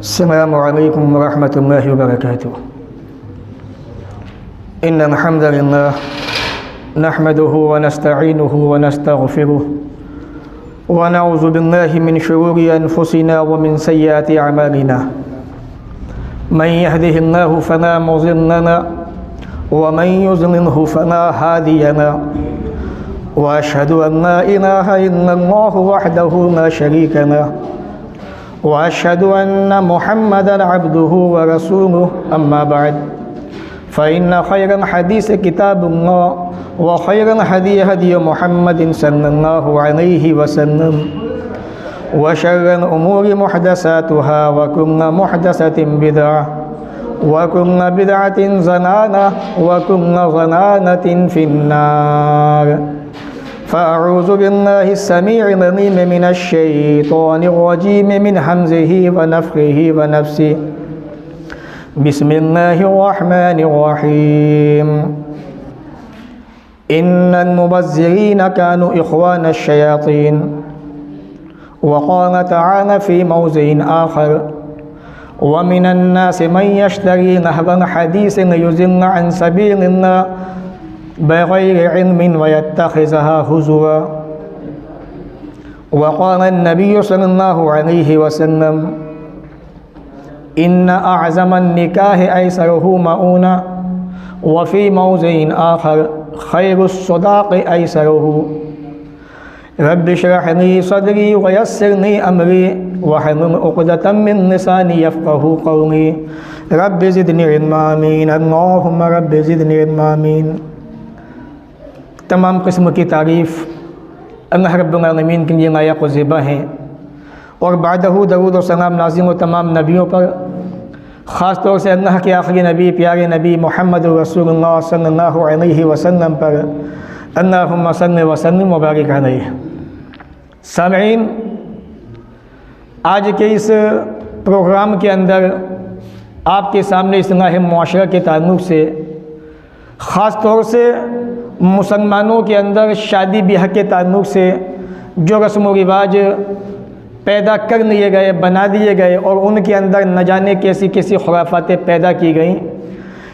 अस्सलामु अलैकुम वरहमतुल्लाहि वबरकातुहू। इन्नल हम्दुलिल्लाह नहमदुहु व नस्तईनुहु व नस्तगफिरुहु व नऊज़ु बिल्लाहि मिन शुरूरि अनफुसिना व मिन सय्यिआति अमालिना। मन यहदिहिल्लाहु फला मुज़िल्ल लहु व मन युज़लिल्हु फला हादिय लहु व अशहदु अन ला इलाहा इल्लल्लाहु वहदहु ला शरीका लहु व अशहदु अन्न मुहम्मदन अब्दुहु व रसूलुहु। अम्मा बाद फ़इन्न खैरल हदीस किताबुल्लाह व खैरल हदी हदी मुहम्मदिन सल्लल्लाहु अलैहि वसल्लम व शर्रल उमूरि मुहदसातुहा व कुल्लु मुहदसतिन बिदअह व कुल्लु बिदअतिन ज़लालह व कुल्लु ज़लालतिन फिन्नार। फ़अऊज़ु बिल्लाहि अस्समीइल अलीम मिनश शैतानिर रजीम मिन हम्ज़िहि व नफ़्ख़िहि व नफ़्सिहि। बिस्मिल्लाहिर्रहमानिर्रहीम। इन्नल मुबज़्ज़िरीन कानू इख़वानश शयातीन व क़ाल तआला फ़ी मौज़िइन आख़र व मिनन्नासि मन यश्तरी लहवल हदीस लियुज़िल्ल अन सबीलिल्लाह बग़ैरि इल्मिन व यत्तख़िज़हा हुज़ुवा। व क़ाल अन्नबिय्यु सल्लल्लाहु अलैहि वसल्लम इन्न अअज़मन निकाहि ऐसरुहु मऊना व फ़ी मौज़िइन आख़र खैरुस सदाक़ि ऐसरुहु। रब्बि इश्रह ली सदरी व यस्सिर ली अमरी वहलुल उक़दतम मिन लिसानी यफ़क़हू क़ौली। रब्बि ज़िदनी इल्मा आमीन। अल्लाहुम्मा रब्बि ज़िदनी इल्मा आमीन। तमाम किस्म की तारीफ़ अल्लाह रब्बुल आलमीन के लिए लायक़ व ज़िबा है और बादहू दरूद और सलाम नाज़िल व तमाम नबियों पर, ख़ास तौर से अल्लाह के आखिरी नबी प्यारे नबी मोहम्मद रसूलुल्लाह सल्लल्लाहु अलैहि वसल्लम पर अल्लाहुम्मा सल्लि व सल्लिम व बारिक अलैहि। सामईन, आज के इस प्रोग्राम के अंदर आपके सामने इस्लाह मुआशरा के ताल्लुक़ से, ख़ास तौर से मुसलमानों के अंदर शादी ब्याह के ताल्लुक़ से जो रस्म व रिवाज पैदा कर लिए गए, बना दिए गए और उनके अंदर न जाने कैसी कैसी खुराफातें पैदा की गई,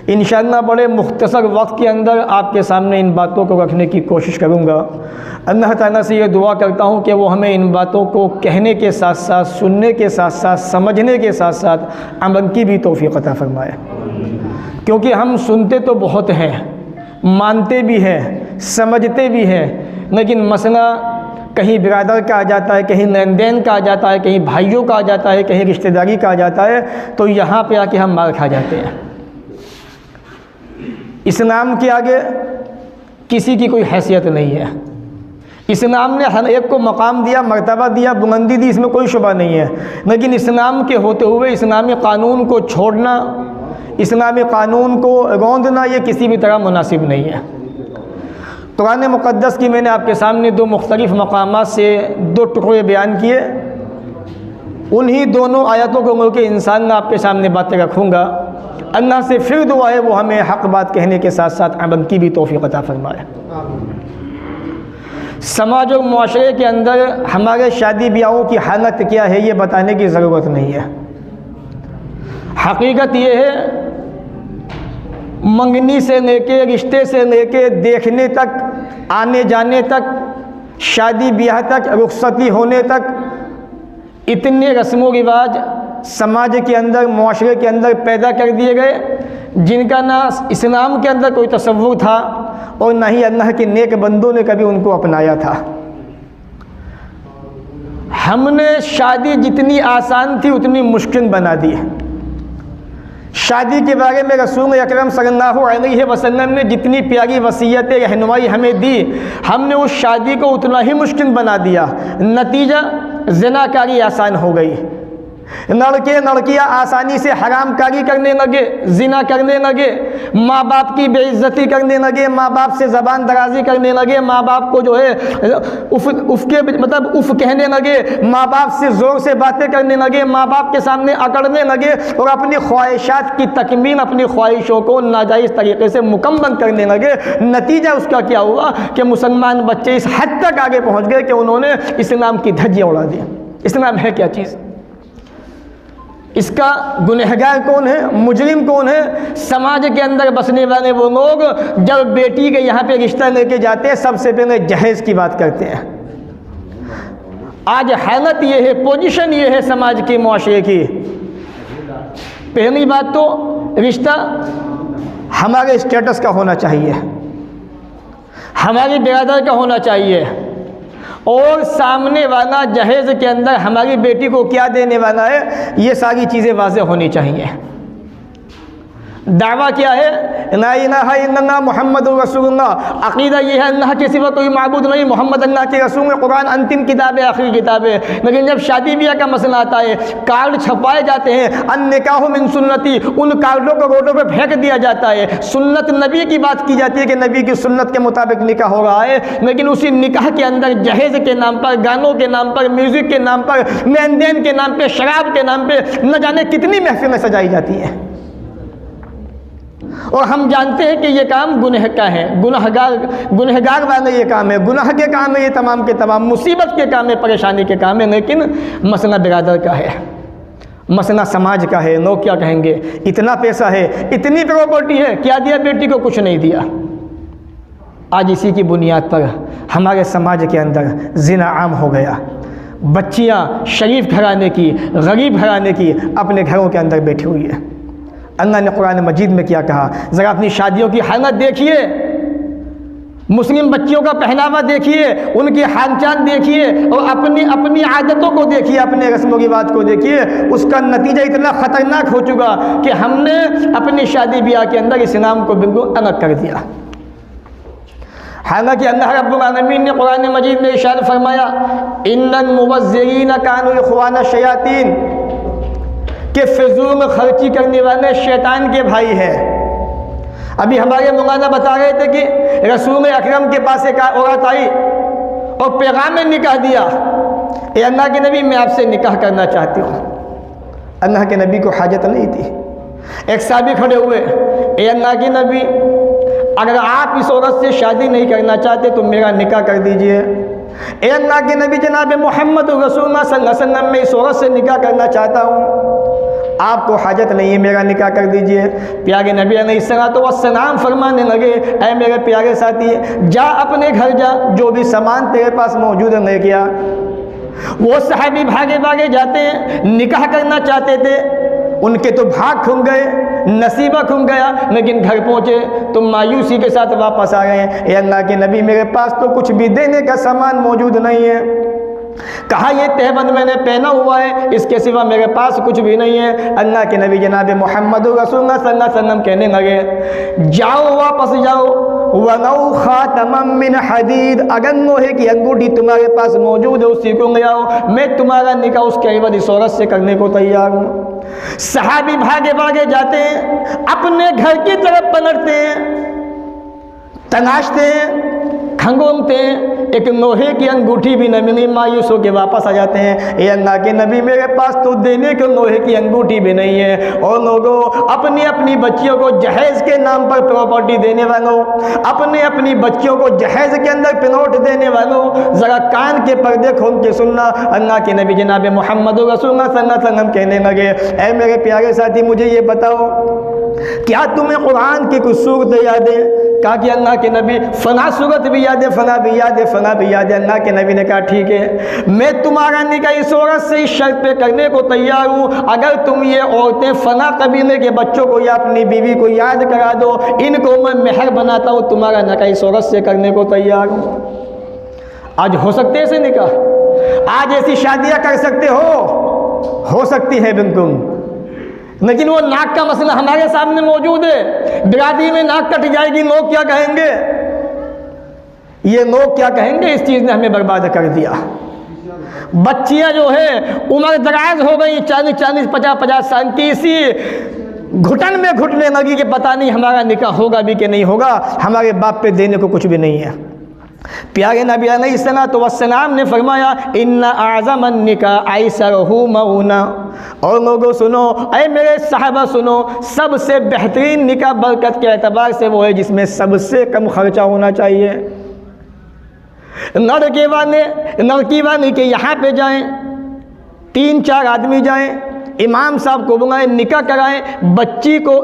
इंशाअल्लाह बड़े मुख्तसर वक्त के अंदर आपके सामने इन बातों को रखने की कोशिश करूँगा। अल्लाह ताला से ये दुआ करता हूँ कि वो हमें इन बातों को कहने के साथ साथ, सुनने के साथ साथ, समझने के साथ साथ अमल की भी तौफ़ीक़ अता फ़रमाए। क्योंकि हम सुनते तो बहुत हैं, मानते भी हैं, समझते भी हैं, लेकिन मसला कहीं बिरादर का आ जाता है, कहीं लेन देन का आ जाता है, कहीं भाइयों का आ जाता है, कहीं रिश्तेदारी का आ जाता है, तो यहाँ पे आके हम मार खा जाते हैं। इस्लाम के आगे किसी की कोई हैसियत नहीं है। इस्लाम ने हर एक को मकाम दिया, मर्तबा दिया, बुलंदी दी, इसमें कोई शुबा नहीं है। लेकिन इस्लाम के होते हुए इस्लामी क़ानून को छोड़ना, इस्लामी क़ानून को रौंदना, ये किसी भी तरह मुनासिब नहीं है। कुरान मुक़द्दस की मैंने आपके सामने दो मुख्तलिफ़ मकामात से दो टुकड़े बयान किए, उन्हीं दोनों आयतों को लेकर इंसान आपके सामने बातें रखूँगा। अल्लाह से फिर दुआ है वो हमें हक़ बात कहने के साथ साथ अमल की भी तौफ़ीक़ अता फ़रमाए। समाज और मुआशरे के अंदर हमारे शादी ब्याहों की हालत क्या है ये बताने की ज़रूरत नहीं है। हकीकत ये है, मंगनी से लेके, रिश्ते से लेके, देखने तक, आने जाने तक, शादी ब्याह तक, रुखसती होने तक, इतने रस्म व रिवाज समाज के अंदर, मुआशरे के अंदर पैदा कर दिए गए जिनका ना इस्लाम के अंदर कोई तसव्वुर था और ना ही अल्लाह के नेक बंदों ने कभी उनको अपनाया था। हमने शादी जितनी आसान थी उतनी मुश्किल बना दी है। शादी के बारे में रसूल अकरम सल्लल्लाहु अलैहि वसल्लम ने जितनी प्यारी वसीयतें, रहनुमाई हमें दी, हमने उस शादी को उतना ही मुश्किल बना दिया। नतीजा ज़िनाकारी आसान हो गई। लड़के लड़कियां आसानी से हरामकारी करने लगे, जिना करने लगे, माँ बाप की बेइज्जती करने लगे, माँ बाप से ज़बान दराजी करने लगे, माँ बाप को जो है उसके मतलब उफ कहने लगे, माँ बाप से ज़ोर से बातें करने लगे, माँ बाप के सामने अकड़ने लगे और अपनी ख्वाहिशात की तकमील, अपनी ख्वाहिशों को नाजायज़ तरीके से मुकम्मल करने लगे। नतीजा उसका क्या हुआ कि मुसलमान बच्चे इस हद तक आगे पहुँच गए कि उन्होंने इस्लाम की धज्जियाँ उड़ा दी। इस्लाम है क्या चीज़? इसका गुनहगार कौन है, मुजरिम कौन है? समाज के अंदर बसने वाले वो लोग जब बेटी के यहाँ पे रिश्ता लेके जाते हैं सबसे पहले जहेज की बात करते हैं। आज हालत ये है, पोजीशन ये है समाज के मुआशरे की। पहली बात तो रिश्ता हमारे स्टेटस का होना चाहिए, हमारी बिरादर का होना चाहिए, और सामने वाला जहेज के अंदर हमारी बेटी को क्या देने वाला है, ये सारी चीज़ें वाज़ेह होनी चाहिए। दावा क्या है? ला इलाहा इल्लल्लाह मुहम्मदुर रसूलुल्लाह। अक़ीदा ये है अल्लाह के सिवा कोई माबूद नहीं, मोहम्मद अल्लाह के रसूल, कुरान अंतिम किताब है, आखिरी किताब है। लेकिन जब शादी ब्याह का मसला आता है, कार्ड छपवाए जाते हैं, अन्निकाहु मिन सुन्नती, उन कार्डों को रोडों पर फेंक दिया जाता है। सुन्नत नबी की बात की जाती है कि नबी की सुन्नत के मुताबिक निकाह हो रहा है, लेकिन उसी निकाह के अंदर जहेज के नाम पर, गानों के नाम पर, म्यूज़िक के नाम पर, लेन देन के नाम पर, शराब के नाम पर न जाने कितनी महफिलें सजाई जाती हैं। और हम जानते हैं कि ये काम गुनह का है, गुनहगार वाले ये काम है, गुनाह के काम है, ये तमाम के तमाम मुसीबत के काम है, परेशानी के काम है। लेकिन मसला बिरादर का है, मसला समाज का है। लोग क्या कहेंगे? इतना पैसा है, इतनी प्रॉपर्टी है, क्या दिया बेटी को? कुछ नहीं दिया। आज इसी की बुनियाद पर हमारे समाज के अंदर जिना आम हो गया। बच्चियाँ शरीफ घराने की, गरीब घराने की अपने घरों के अंदर बैठी हुई है। अल्लाह ने कुरान मजीद में क्या कहा? ज़रा अपनी शादियों की हालत देखिए, मुस्लिम बच्चियों का पहनावा देखिए, उनकी हाल चाल देखिए, और अपनी आदतों को देखिए, अपने रस्मों की बात को देखिए। उसका नतीजा इतना ख़तरनाक हो चुका कि हमने अपनी शादी ब्याह के अंदर इस्लाम को बिल्कुल अलग कर दिया। हालांकि अल्लाह रब्बुल आलमीन ने कुरान मजीद में इरशाद फरमाया, इन्नल मुबज़्ज़िरीन कानू इख़वाना शयातीन, कि फिजूल में खर्ची करने वाले शैतान के भाई हैं। अभी हमारे मौलाना बता रहे थे कि रसूल अकरम के पास एक औरत आई और पैगाम निकाह दिया, ए अल्लाह के नबी मैं आपसे निकाह करना चाहती हूँ। अल्लाह के नबी को हाजत नहीं थी। एक साहबी खड़े हुए, ए अल्लाह के नबी अगर आप इस औरत से शादी नहीं करना चाहते तो मेरा निकाह कर दीजिए। ए अल्लाह के नबी जनाब मोहम्मद रसूलुल्लाह सल्लल्लाहु अलैहि वसल्लम मैं इस औरत से निकाह करना चाहता हूँ, आपको हाजत नहीं है, मेरा निकाह कर दीजिए। प्यारे नबी अलैहिस्सलातु वस्सलाम फरमाने लगे, ऐ मेरे प्यारे साथी, जा अपने घर जा, जो भी सामान तेरे पास मौजूद है ले गया। वो सहाबी भागे भागे जाते हैं, निकाह करना चाहते थे, उनके तो भाग खुल गए, नसीबा खुल गया, लेकिन घर पहुँचे तो मायूसी के साथ वापस आ गए। ए अल्लाह के नबी मेरे पास तो कुछ भी देने का सामान मौजूद नहीं है। कहा ये तहबंद मैंने पहना हुआ है, इसके सिवा मेरे पास कुछ भी नहीं है। अल्लाह के नबी जनाब मोहम्मद रसूलुल्लाह सल्लल्लाहु अलैहि वसल्लम कहने लगे, जाओ वापस जाओ, वलौ खातमम मिन हदीद, अगर लोहे की अंगूठी तुम्हारे पास मौजूद है उसी को ले आओ, मैं तुम्हारा निकाह उसके एवज इस औरत से करने को तैयार हूँ। सहाबी भागे भागे जाते हैं, अपने घर की तरफ पलटते हैं, तलाशते हैं, खंगोलते हैं, एक लोहे की अंगूठी भी न मिली, मायूस होकर वापस आ जाते हैं। ये अल्लाह के नबी मेरे पास तो देने को लोहे की अंगूठी भी नहीं है। और लोगों, अपनी अपनी बच्चियों को जहेज के नाम पर प्रॉपर्टी देने वालों, अपने अपनी बच्चियों को जहेज के अंदर प्लॉट देने वालों, ज़रा कान के पर्दे खोल के सुनना। अल्लाह के नबी जनाब मोहम्मद रसूलुल्लाह सल्लल्लाहु अलैहि वसल्लम कहने लगे, ऐ मेरे प्यारे साथी मुझे ये बताओ, क्या तुम्हें कुरान की कुछ सूरत याद है? कहा कि अल्लाह के नबी फला सूरत भी याद है, फला भी याद है, फला भी याद है। अल्लाह के नबी ने कहा ठीक है, मैं तुम्हारा निकाह इस औरत से इस शर्त पे करने को तैयार हूँ, अगर तुम ये औरतें फला कबीले के बच्चों को या अपनी बीवी को याद करा दो, इनको मैं मेहर बनाता हूँ, तुम्हारा निकाह इस औरत से करने को तैयार हूँ। आज हो सकते हैं ऐसे निकाह, आज ऐसी शादियाँ कर सकते हो सकती है बिल्कुल, लेकिन वो नाक का मसला हमारे सामने मौजूद है। बिरादरी में नाक कट जाएगी, लोग क्या कहेंगे? ये लोग क्या कहेंगे? इस चीज़ ने हमें बर्बाद कर दिया। बच्चियां जो है उम्र दराज हो गई, 40-40, 50-50 साल की, इसी घुटन में घुटने लगी कि पता नहीं हमारा निकाह होगा भी कि नहीं होगा, हमारे बाप पे देने को कुछ भी नहीं है। प्यारे नबी अलैहिस्सलातु वस्सलाम ने फरमाया, इन्ना आज़मन निकाह ऐसरहु मऊना। और लोगों सुनो, ऐ मेरे साहबा सुनो, सबसे बेहतरीन निकाह बरकत के एतबार से वो है जिसमें सबसे कम खर्चा होना चाहिए। लड़की वाले के यहाँ पे जाएं, 3-4 आदमी जाएं, इमाम साहब को बुलाएं, निकाह कराएं, बच्ची को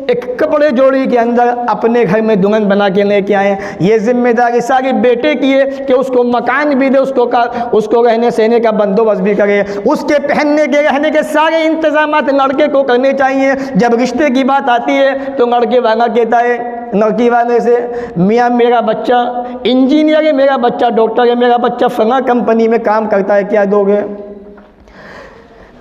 एक कपड़े जोड़ी के अंदर अपने घर में दुल्हन बना के लेके आए। ये जिम्मेदारी सारी बेटे की है कि उसको मकान भी दे, उसको रहने सहने का बंदोबस्त भी करे, उसके पहनने के रहने के सारे इंतजामात लड़के को करने चाहिए। जब रिश्ते की बात आती है तो लड़के वाला कहता है लड़की वाले से, मियाँ मेरा बच्चा इंजीनियर है, मेरा बच्चा डॉक्टर है, मेरा बच्चा फला कंपनी में काम करता है, क्या दोगे?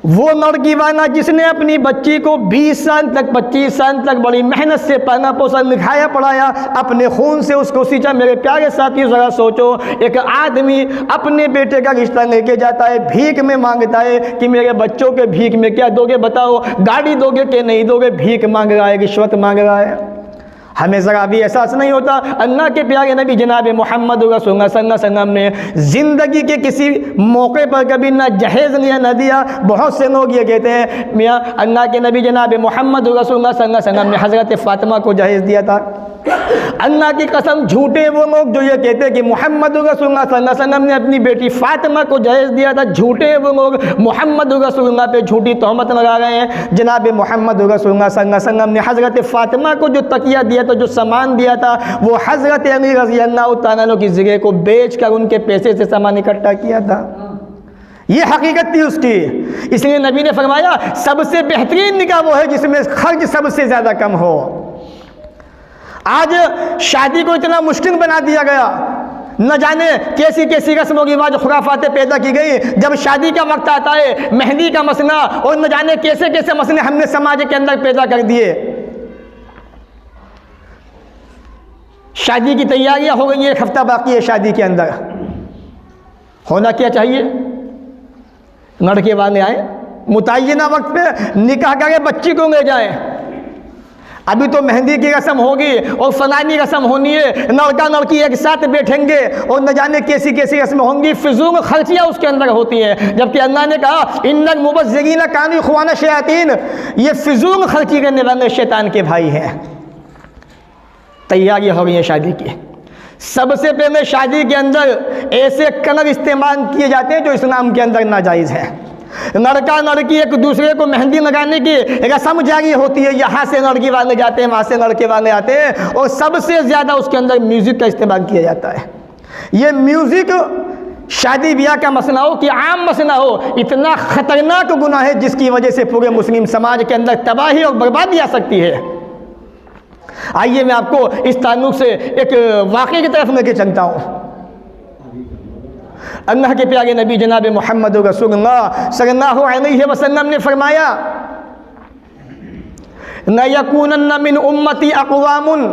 वो लड़की वाला जिसने अपनी बच्ची को 20 साल तक 25 साल तक बड़ी मेहनत से पाला पोसा लिखाया पढ़ाया, अपने खून से उसको सींचा। मेरे प्यारे साथियों ज़रा सोचो, एक आदमी अपने बेटे का रिश्ता लेके जाता है, भीख में मांगता है कि मेरे बच्चों के भीख में क्या दोगे बताओ, गाड़ी दोगे कि नहीं दोगे, भीख मांग रहा है, रिश्वत मांग रहा है। हमें ज़रा भी एहसास नहीं होता। अल्लाह के प्यारे नबी जनाब मोहम्मद रसूलुल्लाह सल्लल्लाहु अलैहि वसल्लम ने ज़िंदगी के किसी मौके पर कभी ना जहेज़ लिया न दिया। बहुत से लोग ये कहते हैं मियाँ अल्लाह के नबी जनाब मोहम्मद रसूलुल्लाह सल्लल्लाहु अलैहि वसल्लम ने हज़रत फ़ातिमा को जहेज़ दिया था। अल्लाह की कसम, झूठे वो लोग जो ये कहते हैं कि मोहम्मद रसूलुल्लाह सल्लल्लाहु अलैहि वसल्लम ने अपनी बेटी फ़ातिमा को जहेज़ दिया था। झूठे वो लोग मोहम्मद रसूलुल्लाह पे झूठी तहमत लगा रहे हैं। जनाब मोहम्मद रसूलुल्लाह सल्लल्लाहु अलैहि वसल्लम ने हज़रत फ़ातिमा को जो तकिया दिया था, जो सामान दिया था, वो हज़रत अली रज़ी अल्लाह तआला अन्हु की जगह को बेच कर उनके पैसे से सामान इकट्ठा किया था। ये हकीकत थी उसकी। इसलिए नबी ने फरमाया सबसे बेहतरीन निकाह वो है जिसमें खर्च सबसे ज़्यादा कम हो। आज शादी को इतना मुश्किल बना दिया गया, न जाने कैसी कैसी रस्मों रिवाज खुराफातें पैदा की गई। जब शादी का वक्त आता है, मेहंदी का मसला और न जाने कैसे कैसे मसले हमने समाज के अंदर पैदा कर दिए। शादी की तैयारियां हो गई हैं, एक हफ्ता बाकी है शादी के अंदर। होना क्या चाहिए, लड़के वाले आए, मुतय्यना वक्त पे निकाह करके बच्ची को ले जाएं। अभी तो मेहंदी की रस्म होगी और फलानी रस्म होनी है, लड़का लड़की एक साथ बैठेंगे और न जाने कैसी कैसी रस्में होंगी। फिजूल खर्चियाँ उसके अंदर होती हैं। जबकि अल्लाह ने कहा इन्नल मुबज़्ज़िरीन कानू इख़वाना शयातीन, ये फिजूल खर्ची करने वाले शैतान के भाई हैं। तैयारी हो गई है शादी की। सबसे पहले शादी के अंदर ऐसे कलर इस्तेमाल किए जाते हैं जो इस्लाम के अंदर नाजायज़ है। लड़का लड़की एक दूसरे को मेहंदी लगाने की रस्म जारी होती है, यहाँ से लड़की वाले जाते हैं, वहाँ से लड़के वाले आते हैं, और सबसे ज़्यादा उसके अंदर म्यूज़िक का इस्तेमाल किया जाता है। ये म्यूज़िक शादी ब्याह का मसला हो कि आम मसला हो, इतना ख़तरनाक गुनाह है जिसकी वजह से पूरे मुस्लिम समाज के अंदर तबाही और बर्बादी आ सकती है। आइए मैं आपको इस ताल्लुक़ से एक वाक़े की तरफ लेके चलता हूँ। अल्लाह के प्यारे नबी जनाब मोहम्मद रसूलुल्लाह सल्लल्लाहु अलैहि वसल्लम ने फरमाया न यकूनन्न मिन उम्मती अक़वामुन,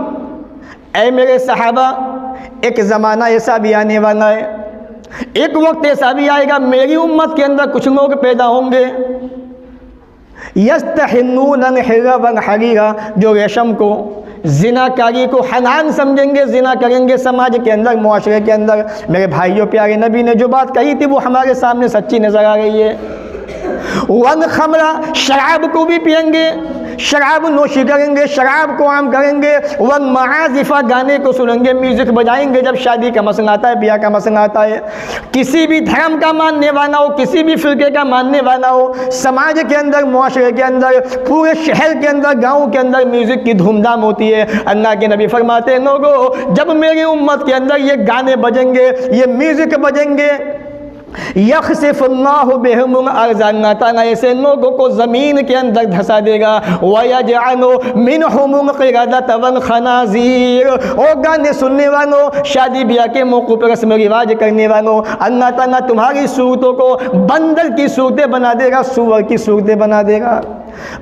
ऐ मेरे सहाबा एक ज़माना ऐसा भी आने वाला है, एक वक्त ऐसा भी आएगा मेरी उम्मत के अंदर कुछ लोग पैदा होंगे यस्तहिन्नून हिरा व हरीरा, जो रेशम को ज़िनाकारी को हलाल समझेंगे, ज़िना करेंगे समाज के अंदर, मुआशरे के अंदर। मेरे भाइयों प्यारे नबी ने जो बात कही थी वो हमारे सामने सच्ची नज़र आ रही है। वन खमरा, शराब को भी पियेंगे, शराब नोशी करेंगे, शराब को आम करेंगे। वन महाजिफा, गाने को सुनेंगे, म्यूज़िक बजाएंगे। जब शादी का मसला आता है, ब्याह का मसला आता है, किसी भी धर्म का मानने वाला हो, किसी भी फ़िरके का मानने वाला हो, समाज के अंदर, मुआशरे के अंदर, पूरे शहर के अंदर, गाँव के अंदर म्यूज़िक की धूमधाम होती है। अल्लाह के नबी फरमाते हैं लोगों, जब मेरी उम्मत के अंदर ये गाने बजेंगे, ये म्यूज़िक बजेंगे, यख़सिफ़ुल्लाहु बिहिमुल अर्ज़, ताला ऐसे लोगों को ज़मीन के अंदर धंसा देगा। वयजअलु मिनहुमुल क़िरदत वल ख़नाज़ीर, ओ गाने सुनने वालों, शादी ब्याह के मौक़ों पर रस्म रिवाज करने वालों, अल्लाह ताला तुम्हारी सूरतों को बंदर की सूरतें बना देगा, सूअर की सूरतें बना देगा।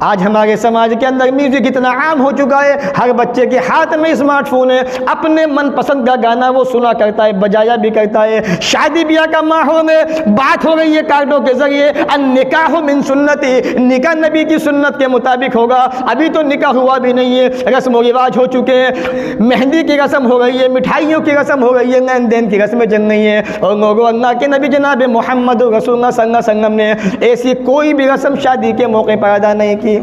आज हमारे समाज के अंदर म्यूज़िक इतना आम हो चुका है, हर बच्चे के हाथ में स्मार्टफोन है, अपने मनपसंद का गाना वो सुना करता है, बजाया भी करता है। शादी ब्याह का माहौल में बात हो रही है कार्डों के जरिए, निकाह मिन सुन्नती, निकाह नबी की सुन्नत के मुताबिक होगा। अभी तो निकाह हुआ भी नहीं है, रस्म रिवाज हो चुके हैं, मेहंदी की रस्म हो रही है, मिठाइयों की रस्म हो रही है, लेन देन की रस्में चल रही हैं। और लोगों, अल्लाह के नबी जनाब मोहम्मद रसूलुल्लाह सल्लल्लाहु अलैहि वसल्लम ने ऐसी कोई भी रस्म शादी के मौके पर अदा नहीं की।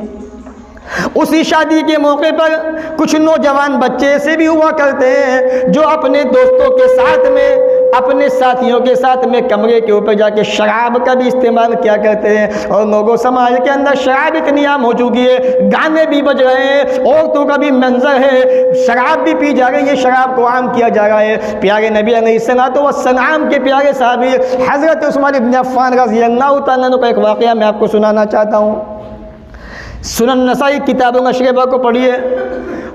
उसी शादी के मौके पर कुछ नौजवान बच्चे ऐसे भी हुआ करते हैं जो अपने दोस्तों के साथ में अपने साथियों के साथ में कमरे के ऊपर जाके शराब का भी इस्तेमाल किया करते हैं। और लोगों समाज के अंदर शराब इतनी आम हो चुकी है, गाने भी बज रहे हैं, औरतों का भी मंजर है, शराब भी पी जा रही है, शराब को आम किया जा रहा है। प्यारे नबी अलैहिस्सलातु वस्सलाम के प्यारे साहबी हज़रत उस्मान इब्न अफ़्फ़ान रज़ियल्लाहु तआला अन्हु का एक वाक़या मैं आपको सुनाना चाहता हूँ। सुनन नसाई किताबों अशरफा को पढ़िए।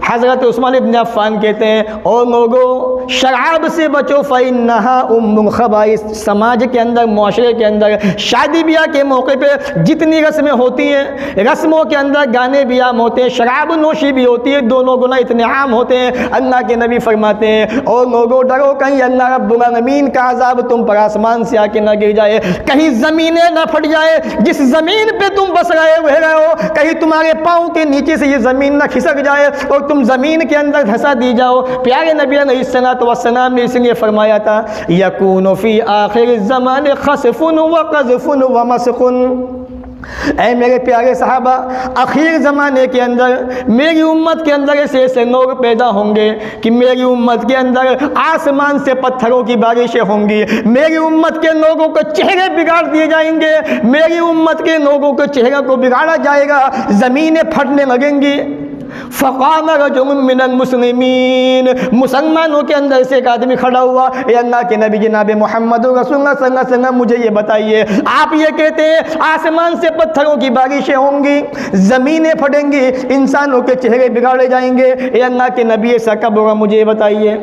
हज़रत उस्मान इब्न अफ़्फ़ान कहते हैं, और लोगों शराब से बचो फ़इन्नहा उम्मुल ख़बाइस। समाज के अंदर, माशरे के अंदर शादी ब्याह के मौके पे जितनी रस्में होती हैं, रस्मों के अंदर गाने भी आम होते हैं, शराब नोशी भी होती है, दोनों गुनाह इतने आम होते हैं। अल्लाह के नबी फरमाते हैं, और लोगों डरो कहीं अल्लाह रब्बुल आलमीन का अज़ाब तुम पर आसमान से आके न गिर जाए, कहीं ज़मीनें न फट जाए, जिस ज़मीन पर तुम बस रहे हो कहीं तुम्हारे पाँव के नीचे से ये ज़मीन न खिसक जाए और तुम ज़मीन के अंदर धंसा दी जाओ। प्यारे नबी अलैहिस्सलातु वस्सलाम ने इसलिए फरमाया था, यकूनु फ़ी आखिर ज़मान ख़स्फ़ुन व क़ज़फ़ुन व मस्ख़ुन। ऐ मेरे प्यारे साहबा, आखिर ज़माने के अंदर मेरी उम्मत के अंदर ऐसे ऐसे लोग पैदा होंगे कि मेरी उम्मत के अंदर आसमान से पत्थरों की बारिशें होंगी, मेरी उम्मत के लोगों के चेहरे बिगाड़ दिए जाएंगे, मेरी उम्मत के लोगों के चेहरे को बिगाड़ा जाएगा, ज़मीनें फटने लगेंगी। फ़क़ाम रजुलुम मिनल मुस्लिमीन, मुसलमानों के अंदर से एक आदमी खड़ा हुआ, ए अल्लाह के नबी जनाब मोहम्मद रसूलुल्लाह सल्लल्लाहु अलैहि वसल्लम, मुझे ये बताइए, आप ये कहते हैं आसमान से पत्थरों की बारिशें होंगी, ज़मीनें फटेंगी, इंसानों के चेहरे बिगाड़े जाएंगे, ए अल्लाह के नबी ऐसा कब होगा, मुझे ये बताइए।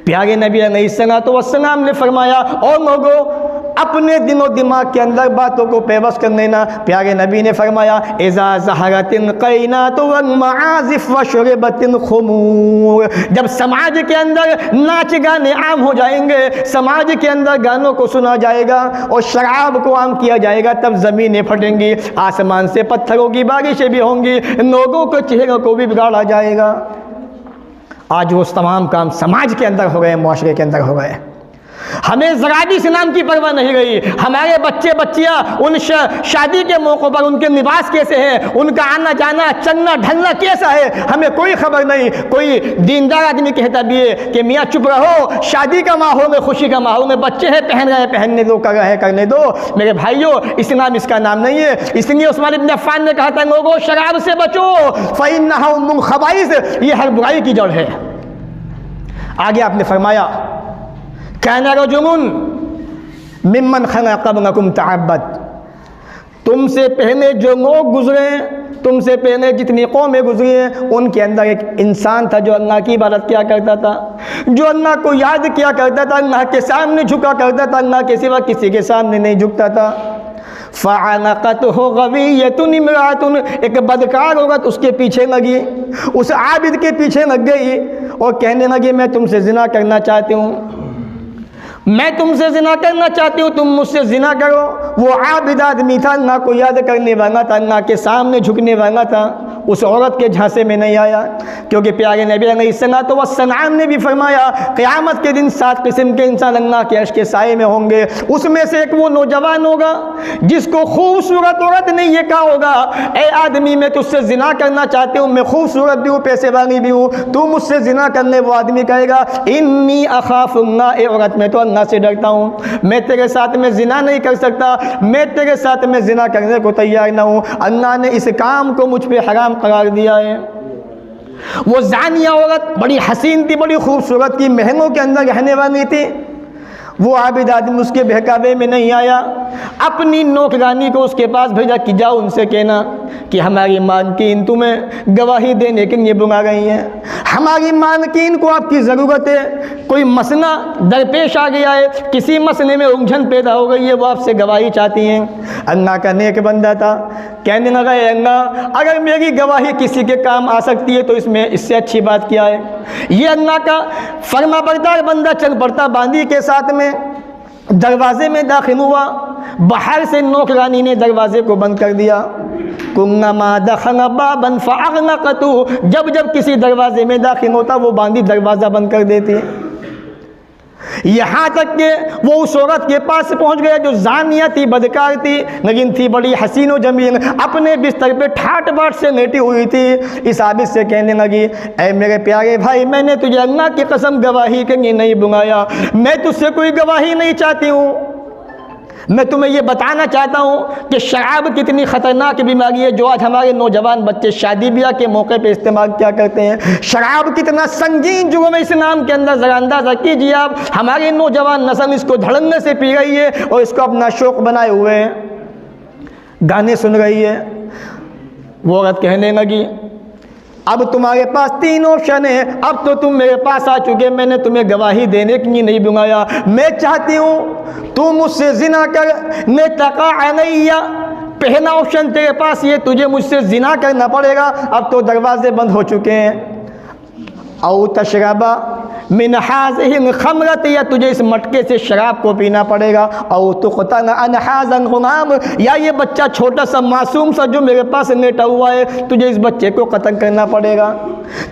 प्यारे नबी अलैहिस्सलातु वस्सलाम ने फरमाया, और लोगों अपने दिलो दिमाग के अंदर बातों को पेवस कर लेना। प्यारे नबी ने फरमाया, इज़ा ज़हरतिन क़ैनातु वल मआज़िफ़ व शुरिबतिल ख़ुमूर। जब समाज के अंदर नाच गाने आम हो जाएंगे, समाज के अंदर गानों को सुना जाएगा और शराब को आम किया जाएगा, तब ज़मीनें फटेंगी, आसमान से पत्थरों की बारिशें भी होंगी, लोगों के चेहरों को भी बिगाड़ा जाएगा। आज वो तमाम काम समाज के अंदर हो गए, माशरे के अंदर हो गए। हमें ज़रा भी इस्लाम की परवाह नहीं रही। हमारे बच्चे बच्चियाँ उन शादी के मौक़ों पर उनके लिबास कैसे हैं, उनका आना जाना चलना ढलना कैसा है, हमें कोई खबर नहीं। कोई दीनदार आदमी कहता भी है कि मियाँ चुप रहो, शादी का माहौल में, खुशी का माहौल में, बच्चे हैं पहन रहे हैं, पहनने दो, कर रहे हैं करने दो। मेरे भाइयों, इस्लाम इसका नाम नहीं है। इसलिए उस्मान इब्न अफ़्फ़ान ने कहा था, लोगों शराब से बचो, फ़इन्नहा उम्मुल ख़बाइस, ये हर बुराई की जड़ है। आगे आपने फरमाया, काना रजुलुन मिम्मन खला क़ब्लकुम तअब्बद। तुमसे पहले जो लोग गुजरे, तुमसे पहले जितनी कौमें गुजरी हैं, उनके अंदर एक इंसान था जो अल्लाह की इबादत किया करता था, जो अल्लाह को याद किया करता था, अल्लाह के सामने झुका करता था, अल्लाह के सिवा किसी के सामने नहीं झुकता था। फ़अनक़तहु ग़विय्यतुन इम्रअतुन, एक बदकार औरत उसके पीछे लगी, उस आबिद के पीछे लग गई और कहने लगी, मैं तुमसे ज़िना करना चाहती हूँ, मैं तुमसे ज़िना करना चाहती हूँ, तुम मुझसे ज़िना करो। वो आबिद आदमी था, अल्लाह को याद करने वाला था, अल्लाह के सामने झुकने वाला था, उस औरत के झांसे में नहीं आया। क्योंकि प्यारे नबी अलैहिस्सलातु वस्सलाम ने भी फरमाया, क़यामत के दिन 7 किस्म के इंसान अल्लाह के अर्श के साए में होंगे। उसमें से एक वो नौजवान होगा जिसको खूबसूरत औरत ने ये कहा होगा, ए आदमी मैं तुझसे ज़िना करना चाहती हूँ, मैं खूबसूरत भी हूँ, पैसे वाली भी हूँ, तू मुझसे ज़िना करने। वो आदमी कहेगा, इन्नी अख़ाफ़ुल्लाह, ए औरत मैं तो अल्लाह से डरता हूँ, मैं तेरे साथ में ज़िना नहीं कर सकता, मैं तेरे साथ में ज़िना करने को तैयार ना हूँ, अल्लाह ने इस काम को मुझ पे हराम करार दिया है। वो जानिया औरत बड़ी हसीन थी, बड़ी खूबसूरत थी, महलों के अंदर रहने वाली थी। वो आबिद आदमी उसके बहकावे में नहीं आया, अपनी नौकरानी को उसके पास भेजा कि जाओ उनसे कहना कि हमारी मालकिन तुम्हें गवाही देने के लिए बुला रही हैं, हमारी मालकिन को आपकी ज़रूरत है, कोई मसला दरपेश आ गया है, किसी मसले में उलझन पैदा हो गई है, वो आपसे गवाही चाहती हैं। अल्लाह का नेक बंदा था, कहने लगा, अल्लाह अगर मेरी गवाही किसी के काम आ सकती है तो इससे अच्छी बात क्या है। ये अल्लाह का फरमाबरदार बंदा चल पड़ता बांदी के साथ में, दरवाजे में दाखिल हुआ, बाहर से नौकरानी ने दरवाजे को बंद कर दिया। कुन्नमा दखल बाबन फ़अग़लक़तहु, जब जब किसी दरवाजे में दाखिल होता वो बांदी दरवाज़ा बंद कर देती। यहाँ तक कि वो उस औरत के पास पहुँच गया जो जानिया थी, बदकार थी, लेकिन थी बड़ी हसीन व जमील, अपने बिस्तर पे ठाट बाट से लेटी हुई थी। इस आबिद से कहने लगी, ऐ मेरे प्यारे भाई, मैंने तुझे अल्लाह की कसम गवाही के लिए नहीं बुलाया, मैं तुझसे कोई गवाही नहीं चाहती हूँ। मैं तुम्हें ये बताना चाहता हूँ कि शराब कितनी ख़तरनाक बीमारी है जो आज हमारे नौजवान बच्चे शादी ब्याह के मौके पे इस्तेमाल क्या करते हैं। शराब कितना संगीन जुर्म है इस्लाम के अंदर, ज़रा अंदाज़ा कीजिए आप। हमारी नौजवान नस्ल इसको धड़ल्ले से पी रही है और इसको अपना शौक़ बनाए हुए है, गाने सुन रही है। वो औरत कहने लगी, अब तुम्हारे पास 3 ऑप्शन है, अब तो तुम मेरे पास आ चुके, मैंने तुम्हें गवाही देने के लिए नहीं बुलाया। मैं चाहती हूँ तू मुझसे जिना कर, मैं तका अनैया। पहला ऑप्शन तेरे पास ये, तुझे मुझसे जिना करना पड़ेगा, अब तो दरवाजे बंद हो चुके हैं। औ तशरबा मिन हाज़िहिल खमरत, या तुझे इस मटके से शराब को पीना पड़ेगा। औ तुक़तल अन हाज़ल गुलाम, या ये बच्चा छोटा सा मासूम सा जो मेरे पास लेटा हुआ है, तुझे इस बच्चे को कत्ल करना पड़ेगा।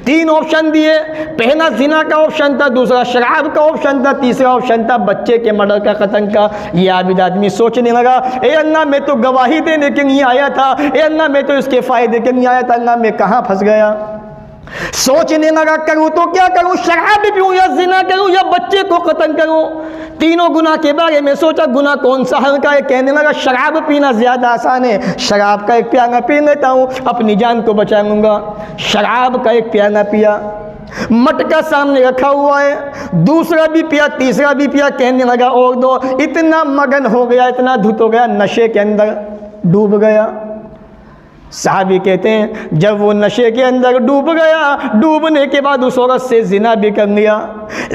3 ऑप्शन दिए, पहला जिना का ऑप्शन था, दूसरा शराब का ऑप्शन था, तीसरा ऑप्शन था बच्चे के मर्डर का, कत्ल का। ये आबिद आदमी सोचने लगा, ए अल्लाह मैं तो गवाही देने के लिए आया था, ए अल्लाह मैं तो इसके फ़ायदे के लिए आया था, अल्लाह मैं कहाँ फंस गया। सोचने लगा, करूँ तो क्या करूँ, शराब भी पीऊँ या जिना करूँ या बच्चे को कत्ल करूँ। तीनों गुनाह के बारे में सोचा, गुनाह कौन सा हल्का है। कहने लगा शराब पीना ज़्यादा आसान है, शराब का एक प्याला पी लेता हूँ, अपनी जान को बचा लूँगा। शराब का एक प्याला पिया, मटका सामने रखा हुआ है, दूसरा भी पिया, तीसरा भी पिया। कहने लगा और दो। इतना मगन हो गया, इतना धुत हो गया, नशे के अंदर डूब गया। साहबी कहते हैं जब वो नशे के अंदर डूब गया, डूबने के बाद उस औरत से जिना भी कर लिया।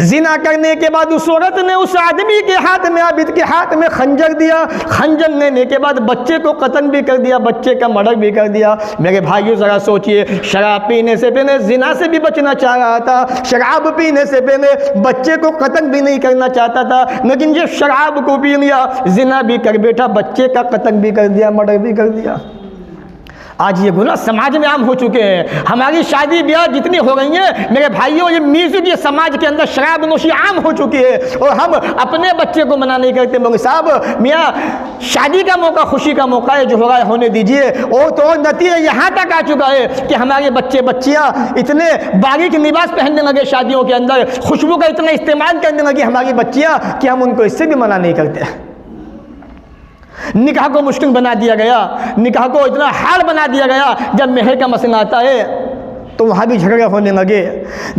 जिना करने के बाद उस औरत ने उस आदमी के हाथ में, आबिद के हाथ में खंजर दिया। खंजर लेने के बाद बच्चे को कत्ल भी कर दिया, बच्चे का मर्डर भी कर दिया। मेरे भाइयों ज़रा सोचिए, शराब पीने से पहले जिना से भी बचना चाह रहा था, शराब पीने से पहले बच्चे को कत्ल भी नहीं करना चाहता था, लेकिन जब शराब को पी लिया, जिना भी कर बैठा, बच्चे का कत्ल भी कर दिया, मर्डर भी कर दिया। आज ये गुनाह समाज में आम हो चुके हैं। हमारी शादी ब्याह जितनी हो गई हैं मेरे भाइयों, ये म्यूजिक, ये समाज के अंदर शराब नोशी आम हो चुकी है और हम अपने बच्चे को मना नहीं करते। मगर साहब मियाँ, शादी का मौका, खुशी का मौका है, जो हो रहा है होने दीजिए। और तो नतीजा यहाँ तक आ चुका है कि हमारे बच्चे बच्चियाँ इतने बारीक लिबास पहनने लगे शादियों के अंदर, खुशबू का इतना इस्तेमाल करने लगी हमारी बच्चियाँ कि हम उनको इससे भी मना नहीं करते। निकाह को मुश्किल बना दिया गया, निकाह को इतना हार्ड बना दिया गया। जब मेहर का मसला आता है तो वहाँ भी झगड़े होने लगे।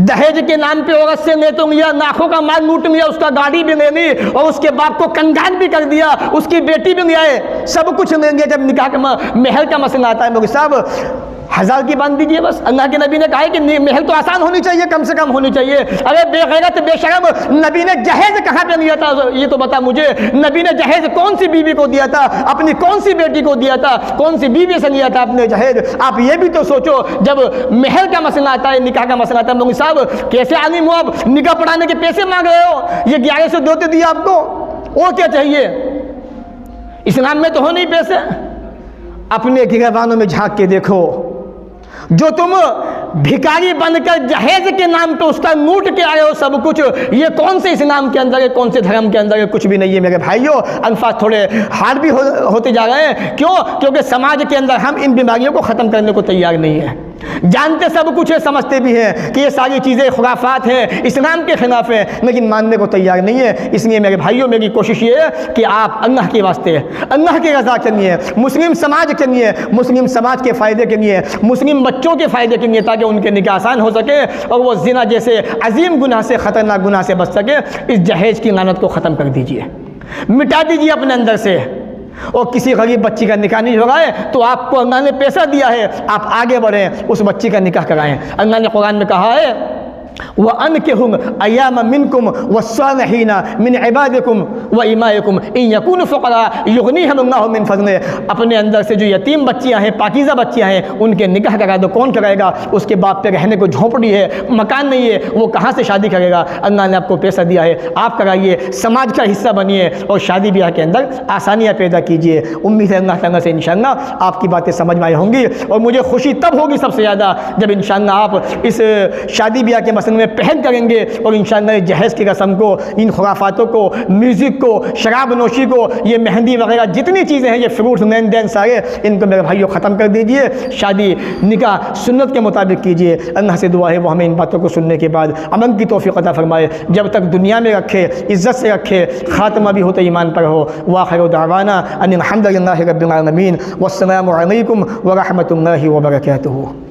दहेज के नाम पे औरत से ले तो लिया, लाखों का माल लूट लिया, उसका गाड़ी भी ले ली और उसके बाप को कंगाल भी कर दिया, उसकी बेटी भी ले आए, सब कुछ लेंगे। जब निकाह का मेहर का मसला आता है, मगर साहब 1000 की बांध दीजिए बस। अल्लाह के नबी ने कहा है कि महल तो आसान होनी चाहिए, कम से कम होनी चाहिए। अरे बेगैरत बेशरम, नबी ने जहेज कहाँ पे लिया था ये तो बता मुझे। नबी ने जहेज कौन सी बीवी को दिया था, अपनी कौन सी बेटी को दिया था, कौन सी बीवी से लिया था अपने जहेज। आप ये भी तो सोचो, जब महल का मसला आता है, निकाह का मसला आता है, मौलवी साहब कैसे आलिम हो आप, निकाह पढ़ाने के पैसे मांग रहे हो, ये 1100 देते दिया आपको, और क्या चाहिए। इस्लाम में तो हो नहीं पैसे। अपने गिरबानों में झांक के देखो, जो तुम भिखारी बनकर जहेज के नाम पे उसका लूट के आए हो सब कुछ, ये कौन से इस्लाम के अंदर है, कौन से धर्म के अंदर है, कुछ भी नहीं है मेरे भाइयों। अल्फाज थोड़े हार्ड भी होते जा रहे हैं। क्यों? क्योंकि समाज के अंदर हम इन बीमारियों को ख़त्म करने को तैयार नहीं है। जानते सब कुछ है, समझते भी हैं कि ये सारी चीज़ें खुराफात हैं, इस्लाम के खिलाफ हैं, लेकिन मानने को तैयार नहीं है। इसलिए मेरे भाइयों, मेरी कोशिश ये है कि आप अल्लाह के वास्ते, अल्लाह की रज़ा के लिए, मुस्लिम समाज के लिए, मुस्लिम समाज के फ़ायदे के लिए, मुस्लिम बच्चों के फ़ायदे के लिए, ताकि उनके निकाह आसान हो सके और वो ज़िना जैसे अजीम गुनाह से, ख़तरनाक गुनाह से बच सके। इस जहेज की लानत को ख़त्म कर दीजिए, मिटा दीजिए अपने अंदर से। और किसी गरीब बच्ची का निकाह नहीं हो रहा है तो आपको अल्लाह ने पैसा दिया है, आप आगे बढ़ें, उस बच्ची का निकाह कराएं। अल्लाह ने कुरान में कहा है व अनकिहुम अय्याम मिनकुम वस्सालिहीना मिन इबादिकुम व इमाइकुम इन यकूनु फुक़रा युग़नीहुमुल्लाहु मिन फ़ज़लिही। अपने अंदर से जो यतीम बच्चियाँ हैं, पाकीज़ा बच्चियाँ हैं, उनके निकाह करा दो। कौन कराएगा? उसके बाप पे रहने को झोंपड़ी है, मकान नहीं है, वो कहाँ से शादी करेगा? अल्लाह ने आपको पैसा दिया है, आप कराइए, समाज का हिस्सा बनिए और शादी ब्याह के अंदर आसानियाँ पैदा कीजिए। उम्मीद है अल्लाह ताला से इंशाअल्लाह आपकी बातें समझ में आई होंगी और मुझे खुशी तब होगी सबसे ज़्यादा जब इंशाअल्लाह आप इस शादी ब्याह के मसले रस्म में पहन करेंगे और इंशाअल्लाह जहेज़ की रस्म को, इन खुराफातों को, म्यूज़िक को, शराब नोशी को, ये मेहंदी वगैरह जितनी चीज़ें हैं, ये फ्रूट्स लेन देन सारे, इनको मेरे भाइयों ख़त्म कर दीजिए। शादी निकाह सुन्नत के मुताबिक कीजिए। अल्लाह से दुआ है वो हमें इन बातों को सुनने के बाद अमल की तौफीक अता फरमाए, जब तक दुनिया में रखे, इज़्ज़त से रखे, ख़ात्मा भी हो तो ईमान पर हो। व आखिरु दावाना अनिल हम्दुलिल्लाहि रब्बिल आलमीन। वस्सलामु अलैकुम व रहमतुल्लाहि व बरकातुहू।